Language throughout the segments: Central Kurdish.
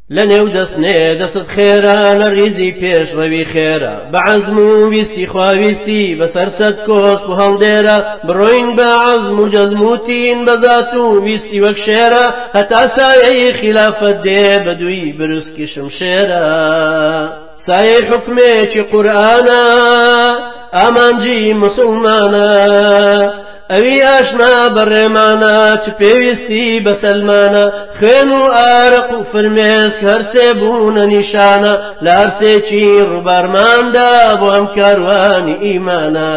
لنێو دەستنێ دەست خێرا لە ڕیزی پێشڕەوی خێرا بەعەزم و ویستی خواویستی بەسەر سەد کۆسپ و هەڵدێرە بڕۆین بە عەزم و جەزم و تین بەزات و ویستی وەک شێرە هەتا سایەی خلافەت دێ بە دووی بروسکی شمشێرە سایەی حوکمێکی قورئانە ئامانجی موسڵمانە ئەوی ئاشنا بەڕێمانە چ پێویستی بە سەلمانە خوێن و ئارەق و فرمێسک هەرسێ بوونە نیشانە لە هەرسێکی ڕووبارماندا بۆ ئەم کاروانی ئیمانە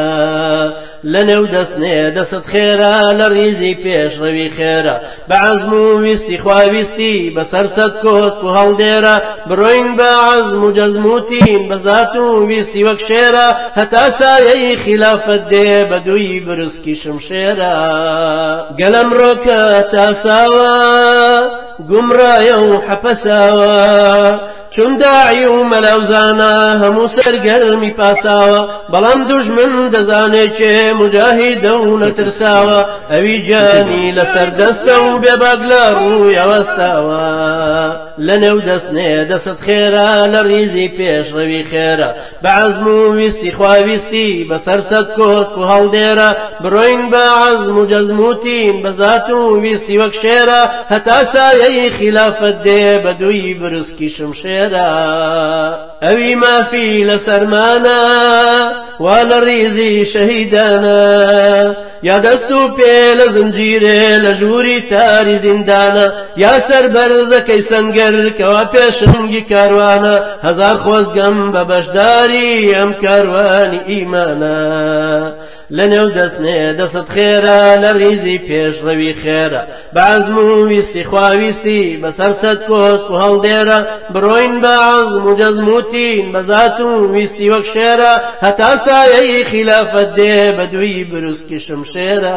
لەنێو دەستنێ دەست خێرا لە ڕیزی پێشڕەوی خێرا بەعەزم و ویستی خواویستی بەسەر سەد کۆسپ و هەڵدێرە بڕۆین بە عەزم و جەزم و تین بەزات و ویستی وەک شێرە هەتا سایەی خلافەت دێ بە دووی بروسکی شمشێرە گەلەم ڕۆکە تاساوە گومڕایە و حەپەساوە چون داعی و مەلاوزانە هەموو سەرگەرمی پاساوە بەڵام دوژمن دەزانێ کێ مجاهیدە و نەترساوە ئەوی جانی لەسەر دەستە و بێباک لە ڕووی ئەوەستاوە لەنێو دەستنێ دەست خێرا لە ڕیزی پێشڕەوی خێرا بەعەزم و ویستی خواویستی بەسەر سەد کۆسپ و هەڵدێرە بڕۆین بە عەزم و جەزم و تین بەزات و ویستی وەک شێرە هەتا سایەی خلافەت دێ بە دووی بروسکی شمشێرە ئەوی مافی لە سەرمانە وا لە ڕیزی شەهیدانە یا دەست و پێ لە زنجیرێ لە ژووری تاری زیندانە یا سەر بەرزەکەی سەنگەر کەوا پێشنگی کاروانە هەزار خۆزگەم بە بەشداری ئەم کاروانی ئیمانە لەنێو دەستنێ دەست خێرا لە ڕیزی پێشڕەوی خێرا بەعەزم و ویستی خواویستی بەسەر سەد کۆسپ و هەڵدێرە بڕۆین بە عەزم و جەزم و تین بەزات و ویستی وەک شێرە هەتا سایەی خلافەت دێ بە دووی بروسکی شمشێرە